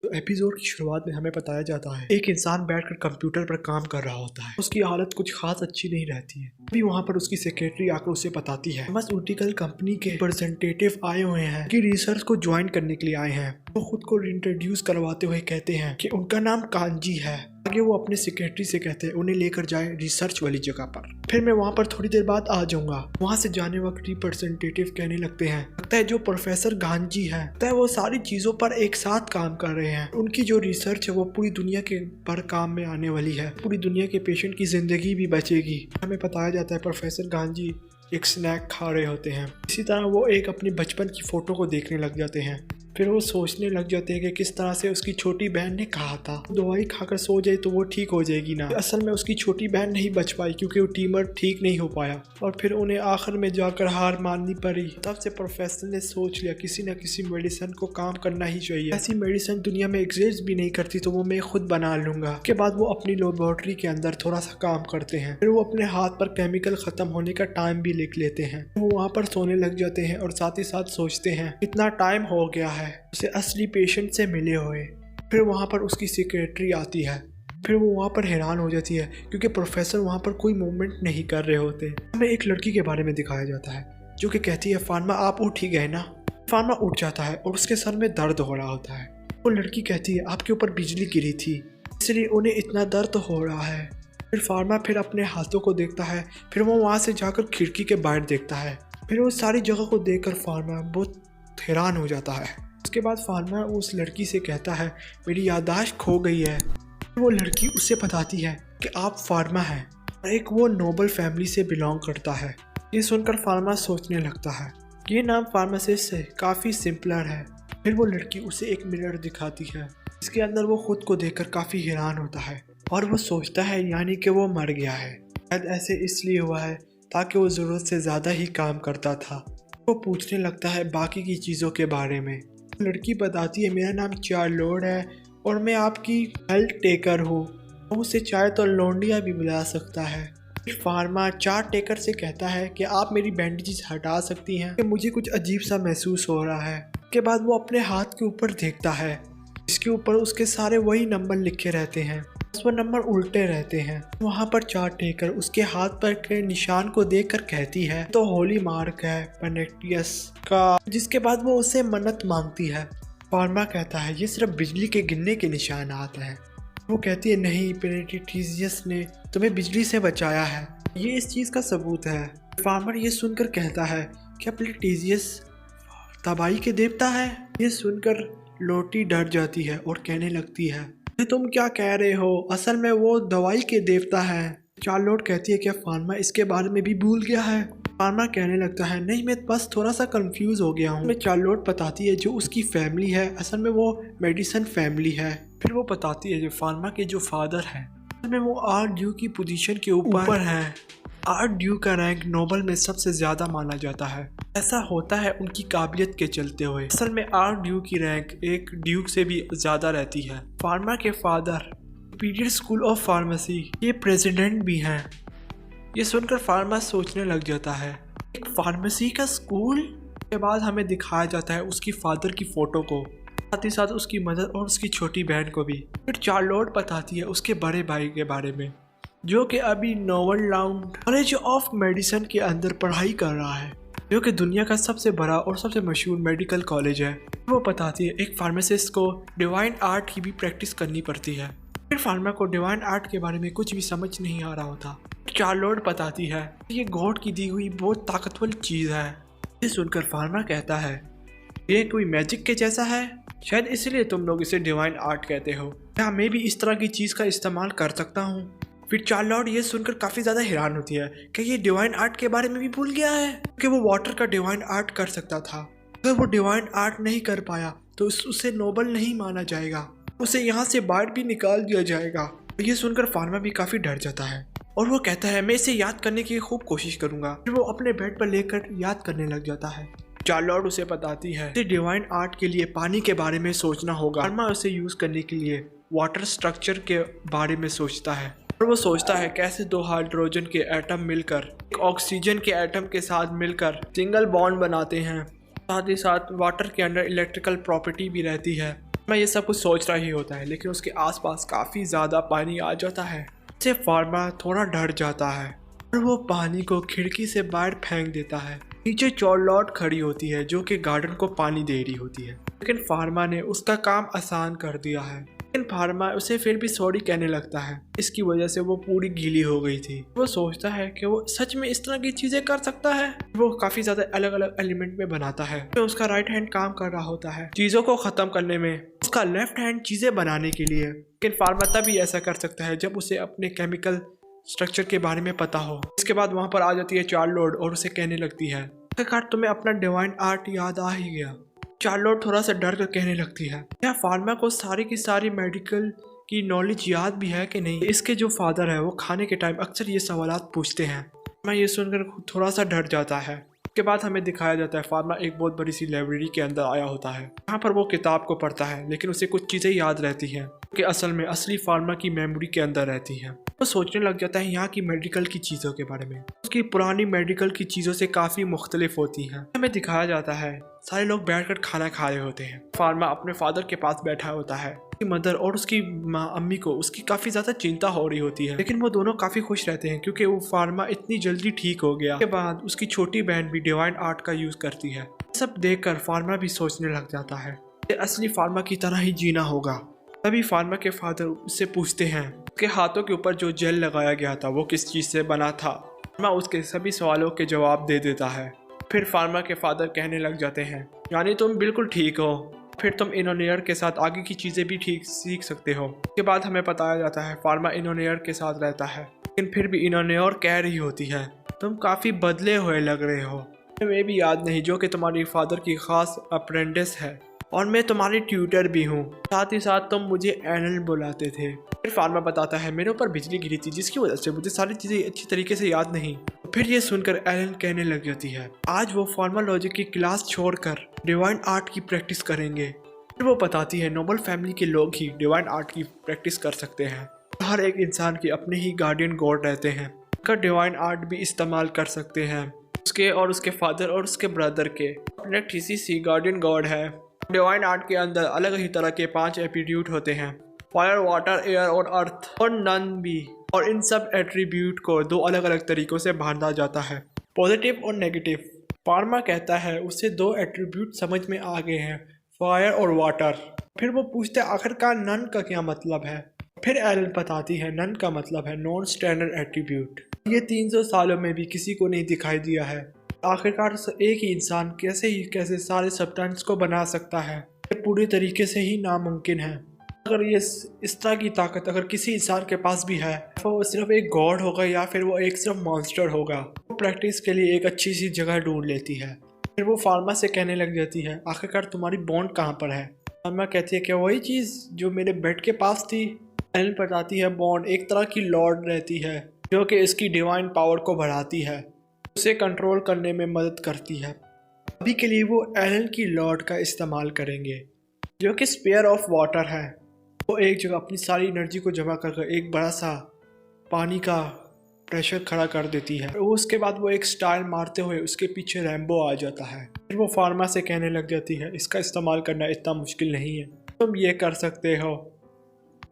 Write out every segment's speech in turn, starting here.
तो एपिसोड की शुरुआत में हमें बताया जाता है एक इंसान बैठकर कंप्यूटर पर काम कर रहा होता है। उसकी हालत कुछ खास अच्छी नहीं रहती है। अभी वहाँ पर उसकी सेक्रेटरी आकर उसे बताती है फार्मास्यूटिकल कंपनी के रिप्रेजेंटेटिव आए हुए हैं कि रिसर्च को ज्वाइन करने के लिए आए हैं। वो खुद को इंट्रोड्यूस करवाते हुए कहते हैं कि उनका नाम कांजी है। आगे वो अपने सेक्रेटरी से कहते हैं उन्हें लेकर जाए रिसर्च वाली जगह पर। फिर मैं वहाँ पर थोड़ी देर बाद आ जाऊंगा। वहाँ से जाने वक्त रिप्रेजेंटेटिव कहने लगते हैं लगता है जो प्रोफेसर गांजी है लगता है वो सारी चीजों पर एक साथ काम कर रहे हैं। उनकी जो रिसर्च है वो पूरी दुनिया के पर काम में आने वाली है। पूरी दुनिया के पेशेंट की जिंदगी भी बचेगी। हमें बताया जाता है प्रोफेसर गांजी एक स्नैक खा रहे होते हैं। इसी तरह वो एक अपने बचपन की फोटो को देखने लग जाते हैं। फिर वो सोचने लग जाते हैं कि किस तरह से उसकी छोटी बहन ने कहा था दवाई खाकर सो जाए तो वो ठीक हो जाएगी ना। असल में उसकी छोटी बहन नहीं बच पाई क्योंकि वो ट्यूमर ठीक नहीं हो पाया और फिर उन्हें आखिर में जाकर हार माननी पड़ी। तब से प्रोफेसर ने सोच लिया किसी न किसी मेडिसिन को काम करना ही चाहिए। ऐसी मेडिसिन दुनिया में एग्जिस्ट भी नहीं करती तो वो मैं खुद बना लूंगा। के बाद वो अपनी लेबोरेटरी के अंदर थोड़ा सा काम करते हैं। फिर वो अपने हाथ पर केमिकल खत्म होने का टाइम भी लिख लेते हैं। वो वहाँ पर सोने लग जाते हैं और साथ ही साथ सोचते हैं इतना टाइम हो गया है उसे असली पेशेंट से मिले हुए। फिर वहाँ पर उसकी सेक्रेटरी आती है। फिर वो वहाँ पर हैरान हो जाती है क्योंकि प्रोफेसर वहाँ पर कोई मूवमेंट नहीं कर रहे होते। हमें एक लड़की के बारे में दिखाया जाता है जो कि कहती है फार्मा आप उठ ही गए ना। फार्मा उठ जाता है और उसके सर में दर्द हो रहा होता है। वो लड़की कहती है आपके ऊपर बिजली गिरी थी इसलिए उन्हें इतना दर्द हो रहा है। फिर फार्मा फिर अपने हाथों को देखता है। फिर वो वहाँ से जाकर खिड़की के बाहर देखता है। फिर वो सारी जगह को देखकर फार्मा बहुत हैरान हो जाता है। उसके बाद फार्मा उस लड़की से कहता है मेरी याददाश्त खो गई है। वो लड़की उसे बताती है कि आप फार्मा हैं और एक वो नोबल फैमिली से बिलोंग करता है। ये सुनकर फार्मा सोचने लगता है ये नाम फार्मासिस्ट से काफ़ी सिंपलर है। फिर वो लड़की उसे एक मिरर दिखाती है। इसके अंदर वो खुद को देखकर काफ़ी हैरान होता है और वो सोचता है यानी कि वो मर गया है। शायद ऐसे इसलिए हुआ है ताकि वो ज़रूरत से ज़्यादा ही काम करता था। वो पूछने लगता है बाकी की चीज़ों के बारे में। लड़की बताती है मेरा नाम चार्लोट है और मैं आपकी हेल्थ टेकर हूँ। वो उसे चाहे तो लोंडिया भी बुला सकता है। फिर फार्मा चार टेकर से कहता है कि आप मेरी बैंडेजेस हटा सकती हैं कि मुझे कुछ अजीब सा महसूस हो रहा है। उसके बाद वो अपने हाथ के ऊपर देखता है इसके ऊपर उसके सारे वही नंबर लिखे रहते हैं बस वो नंबर उल्टे रहते हैं। वहाँ पर चार टेकर उसके हाथ पर के निशान को देखकर कहती है तो होली मार्क है पेनेटियस का। जिसके बाद वो उससे मन्नत मांगती है। फार्मा कहता है ये सिर्फ बिजली के गिरने के निशानात हैं। वो कहती है नहीं पेनेटियस ने तुम्हें बिजली से बचाया है ये इस चीज़ का सबूत है। फार्मर ये सुनकर कहता है क्या पेनेटियस तबाही के देवता है। ये सुनकर लोटी डर जाती है और कहने लगती है तुम क्या कह रहे हो असल में वो दवाई के देवता है। चार्लोट कहती है क्या फार्मा इसके बारे में भी भूल गया है। फार्मा कहने लगता है नहीं मैं बस थोड़ा सा कंफ्यूज हो गया हूँ। मैं चार्लोट बताती है जो उसकी फैमिली है असल में वो मेडिसन फैमिली है। फिर वो बताती है जो फार्मा के जो फादर है असल में वो आर ड्यू की पोजीशन के ऊपर है। आर ड्यू का रैंक नोबल में सबसे ज़्यादा माना जाता है। ऐसा होता है उनकी काबिलियत के चलते हुए। असल में आर ड्यू की रैंक एक ड्यूक से भी ज़्यादा रहती है। फार्मा के father period school of pharmacy ये प्रेसिडेंट भी हैं। ये सुनकर फार्मा सोचने लग जाता है एक फार्मेसी का स्कूल। के बाद हमें दिखाया जाता है उसकी फादर की फ़ोटो को साथ ही साथ उसकी मदर और उसकी छोटी बहन को भी। फिर चार्लोट बताती है उसके बड़े भाई के बारे में जो कि अभी noble round college of medicine के अंदर पढ़ाई कर रहा है जो कि दुनिया का सबसे बड़ा और सबसे मशहूर मेडिकल कॉलेज है। वो बताती है एक फार्मासिस्ट को डिवाइन आर्ट की भी प्रैक्टिस करनी पड़ती है। फिर फार्मा को डिवाइन आर्ट के बारे में कुछ भी समझ नहीं आ रहा होता। चार्लोट बताती है ये गॉड की दी हुई बहुत ताकतवर चीज़ है। ये सुनकर फार्मा कहता है ये कोई मैजिक के जैसा है शायद इसलिए तुम लोग इसे डिवाइन आर्ट कहते हो। क्या मैं भी इस तरह की चीज़ का इस्तेमाल कर सकता हूँ। फिर चार्लोट ये सुनकर काफ़ी ज़्यादा हैरान होती है कि ये डिवाइन आर्ट के बारे में भी भूल गया है कि वो वाटर का डिवाइन आर्ट कर सकता था। अगर वो डिवाइन आर्ट नहीं कर पाया तो उसे नोबल नहीं माना जाएगा उसे यहाँ से बाहर भी निकाल दिया जाएगा। ये सुनकर फार्मा भी काफ़ी डर जाता है और वो कहता है मैं इसे याद करने की खूब कोशिश करूँगा। फिर वो अपने बेड पर लेकर याद करने लग जाता है। चार्लोट उसे बताती है डिवाइन आर्ट के लिए पानी के बारे में सोचना होगा। फार्मा उसे यूज़ करने के लिए वाटर स्ट्रक्चर के बारे में सोचता है और वो सोचता है कैसे दो हाइड्रोजन के एटम मिलकर एक ऑक्सीजन के एटम के साथ मिलकर सिंगल बॉन्ड बनाते हैं। साथ ही साथ वाटर के अंदर इलेक्ट्रिकल प्रॉपर्टी भी रहती है। मैं ये सब कुछ सोच रहा ही होता है, लेकिन उसके आसपास काफ़ी ज़्यादा पानी आ जाता है। इससे फार्मा थोड़ा डर जाता है और वो पानी को खिड़की से बाहर फेंक देता है। नीचे चार्लोट खड़ी होती है जो कि गार्डन को पानी दे रही होती है, लेकिन फार्मा ने उसका काम आसान कर दिया है। लेकिन फार्मा उसे फिर भी सॉरी कहने लगता है, इसकी वजह से वो पूरी गीली हो गई थी। वो सोचता है कि वो सच में इस तरह की चीजें कर सकता है। वो काफी ज्यादा अलग अलग एलिमेंट में बनाता है। तो उसका राइट हैंड काम कर रहा होता है चीजों को खत्म करने में, उसका लेफ्ट हैंड चीजें बनाने के लिए। लेकिन फार्मा तभी ऐसा कर सकता है जब उसे अपने केमिकल स्ट्रक्चर के बारे में पता हो। इसके बाद वहां पर आ जाती है चार्लोट और उसे कहने लगती है, आखिरकार तुम्हें अपना डिवाइन आर्ट याद आ ही गया। चार्लोट थोड़ा सा डर कर कहने लगती है, क्या फार्मा को सारी की सारी मेडिकल की नॉलेज याद भी है कि नहीं? इसके जो फादर है वो खाने के टाइम अक्सर ये सवालात पूछते हैं। मैं ये सुनकर थोड़ा सा डर जाता है। उसके बाद हमें दिखाया जाता है फार्मा एक बहुत बड़ी सी लाइब्रेरी के अंदर आया होता है। यहाँ पर वो किताब को पढ़ता है, लेकिन उसे कुछ चीज़ें याद रहती हैं कि असल में असली फार्मा की मेमोरी के अंदर रहती है। वो सोचने लग जाता है यहाँ की मेडिकल की चीज़ों के बारे में। उसकी पुरानी मेडिकल की चीज़ों से काफ़ी मुख्तलिफ होती हैं। हमें दिखाया जाता है सारे लोग बैठकर खाना खा रहे होते हैं। फार्मा अपने फादर के पास बैठा होता है। उसकी मदर और उसकी माँ अम्मी को उसकी काफ़ी ज़्यादा चिंता हो रही होती है, लेकिन वो दोनों काफ़ी खुश रहते हैं क्योंकि वो फार्मा इतनी जल्दी ठीक हो गया। उसके बाद उसकी छोटी बहन भी डिवाइन आर्ट का यूज़ करती है। सब देखकर फार्मा भी सोचने लग जाता है कि असली फार्मा की तरह ही जीना होगा। तभी फार्मा के फादर उससे पूछते हैं उसके हाथों के ऊपर जो जेल लगाया गया था वो किस चीज़ से बना था। फार्मा उसके सभी सवालों के जवाब दे देता है। फिर फार्मा के फादर कहने लग जाते हैं, यानी तुम बिल्कुल ठीक हो, फिर तुम इनोनियर के साथ आगे की चीज़ें भी ठीक सीख सकते हो। उसके बाद हमें बताया जाता है फार्मा इनोनियर के साथ रहता है, लेकिन फिर भी इनोनियर कह रही होती है, तुम काफ़ी बदले हुए लग रहे हो। मैं भी याद नहीं जो कि तुम्हारी फादर की खास अप्रेंटिस है और मैं तुम्हारी ट्यूटर भी हूँ। साथ ही साथ तुम मुझे एलन बुलाते थे। फिर फार्मा बताता है मेरे ऊपर बिजली गिरी थी जिसकी वजह से मुझे सारी चीज़ें अच्छी तरीके से याद नहीं। फिर ये सुनकर एलन कहने लग जाती है आज वो फार्मालॉजी की क्लास छोड़कर डिवाइन आर्ट की प्रैक्टिस करेंगे। फिर वो बताती है नोबल फैमिली के लोग ही डिवाइन आर्ट की प्रैक्टिस कर सकते हैं। हर एक इंसान के अपने ही गार्डियन गॉड रहते हैं, उनका डिवाइन आर्ट भी इस्तेमाल कर सकते हैं। उसके और उसके फादर और उसके ब्रदर के अपने TCC गार्डियन गॉड है। डिवाइन आर्ट के अंदर अलग ही तरह के 5 एट्रीब्यूट होते हैं, फायर, वाटर, एयर और अर्थ और नन भी। और इन सब एट्रीब्यूट को 2 अलग अलग तरीक़ों से बांधा जाता है, पॉजिटिव और नेगेटिव। फार्मा कहता है उसे 2 एट्रीब्यूट समझ में आ गए हैं, फायर और वाटर। फिर वो पूछते हैं आखिरकार नन का क्या मतलब है। फिर एलन बताती है नन का मतलब है नॉन स्टैंडर्ड एट्रीब्यूट। ये 300 सालों में भी किसी को नहीं दिखाई दिया है। आखिरकार एक ही इंसान कैसे सारे सब्सटेंस को बना सकता है, ये पूरी तरीके से ही नामुमकिन है। अगर ये इस तरह की ताकत अगर किसी इंसान के पास भी है तो वो सिर्फ एक गॉड होगा या फिर वो एक सिर्फ मॉन्स्टर होगा। वो प्रैक्टिस के लिए एक अच्छी सी जगह ढूंढ लेती है। फिर वो फार्मा से कहने लग जाती है आखिरकार तुम्हारी बॉन्ड कहाँ पर है। फार्मा कहती है कि वही चीज़ जो मेरे बेड के पास थी। एलन बताती है बॉन्ड एक तरह की लॉर्ड रहती है जो कि इसकी डिवाइन पावर को बढ़ाती है, उसे कंट्रोल करने में मदद करती है। अभी के लिए वो एलन की लॉर्ड का इस्तेमाल करेंगे जो कि स्पेयर ऑफ वाटर है। वो एक जगह अपनी सारी एनर्जी को जमा कर एक बड़ा सा पानी का प्रेशर खड़ा कर देती है। उसके बाद वो एक स्टाइल मारते हुए उसके पीछे रैम्बो आ जाता है। फिर वो फार्मा से कहने लग जाती है इसका इस्तेमाल करना इतना मुश्किल नहीं है, तुम ये कर सकते हो,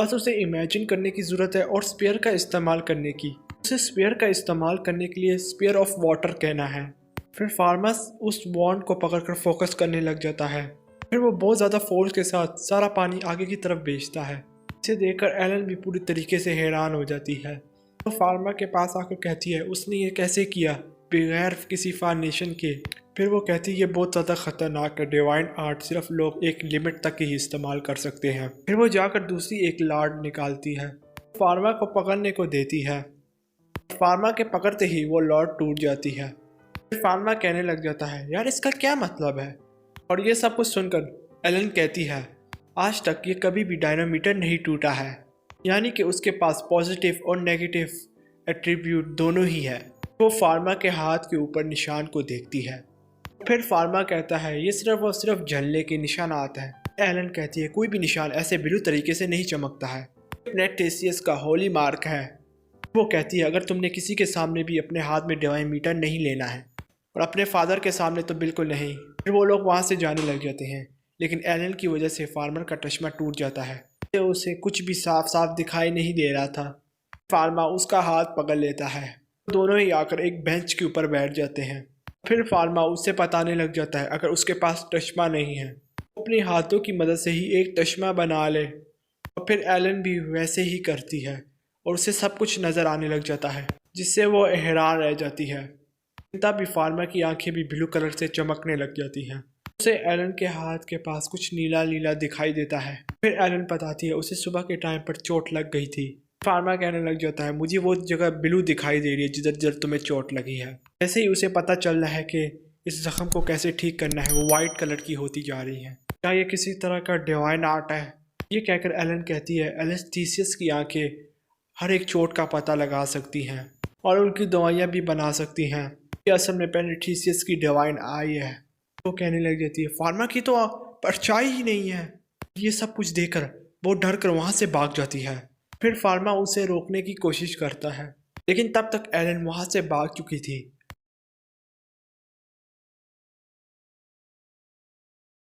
बस उसे इमेजिन करने की ज़रूरत है और स्पेयर का इस्तेमाल करने की। उसे स्पेयर का इस्तेमाल करने के लिए स्पेयर ऑफ वाटर कहना है। फिर फार्मस उस बॉन्ड को पकड़कर फोकस करने लग जाता है। फिर वो बहुत ज़्यादा फोर्स के साथ सारा पानी आगे की तरफ भेजता है। इसे देखकर एलन भी पूरी तरीके से हैरान हो जाती है। तो फार्मा के पास आकर कहती है उसने ये कैसे किया बगैर किसी फार्नेशन के। फिर वो कहती है ये बहुत ज़्यादा ख़तरनाक है, डिवाइन आर्ट सिर्फ लोग एक लिमिट तक ही इस्तेमाल कर सकते हैं। फिर वो जाकर दूसरी एक लार्ड निकालती है, फार्मा को पकड़ने को देती है। फार्मा के पकड़ते ही वो लॉर्ड टूट जाती है। फिर फार्मा कहने लग जाता है यार इसका क्या मतलब है। और ये सब कुछ सुनकर एलन कहती है आज तक ये कभी भी डायनामीटर नहीं टूटा है, यानी कि उसके पास पॉजिटिव और नेगेटिव एट्रीब्यूट दोनों ही है। वो फार्मा के हाथ के ऊपर निशान को देखती है। फिर फार्मा कहता है ये सिर्फ और सिर्फ झल्ले के निशानात हैं। एलन कहती है कोई भी निशान ऐसे ब्लू तरीके से नहीं चमकता है, नेटेसियस का होली मार्क है। वो कहती है अगर तुमने किसी के सामने भी अपने हाथ में डिवाइन मीटर नहीं लेना है और अपने फादर के सामने तो बिल्कुल नहीं। फिर वो लोग वहाँ से जाने लग जाते हैं, लेकिन एलन की वजह से फार्मर का चश्मा टूट जाता है। उसे कुछ भी साफ साफ दिखाई नहीं दे रहा था। फार्मर उसका हाथ पकड़ लेता है। दोनों ही आकर एक बेंच के ऊपर बैठ जाते हैं। फिर फार्मर उससे बताने लग जाता है अगर उसके पास चश्मा नहीं है अपने हाथों की मदद से ही एक चश्मा बना ले। और फिर एलन भी वैसे ही करती है और उसे सब कुछ नज़र आने लग जाता है, जिससे वो हैरान रह जाती है। तभी फार्मर की आंखें भी ब्लू कलर से चमकने लग जाती हैं। उसे एलन के हाथ के पास कुछ नीला नीला दिखाई देता है। फिर एलन बताती है उसे सुबह के टाइम पर चोट लग गई थी। फार्मर कहने लग जाता है मुझे वो जगह ब्लू दिखाई दे रही है जिधर जिधर तुम्हें चोट लगी है। ऐसे ही उसे पता चल रहा है कि इस जख्म को कैसे ठीक करना है। वो वाइट कलर की होती जा रही है। क्या ये किसी तरह का डिवाइन आर्ट है? ये कहकर एलन कहती है एनेस्थीसिया की आंखें हर एक चोट का पता लगा सकती हैं और उनकी दवाइयाँ भी बना सकती हैं। ये असल में एनेस्थीसिया की डिवाइन आई है। तो कहने लग जाती है फार्मर की तो परछाई ही नहीं है। ये सब कुछ देखकर वो डर कर वहाँ से भाग जाती है। फिर फार्मर उसे रोकने की कोशिश करता है, लेकिन तब तक एलन वहाँ से भाग चुकी थी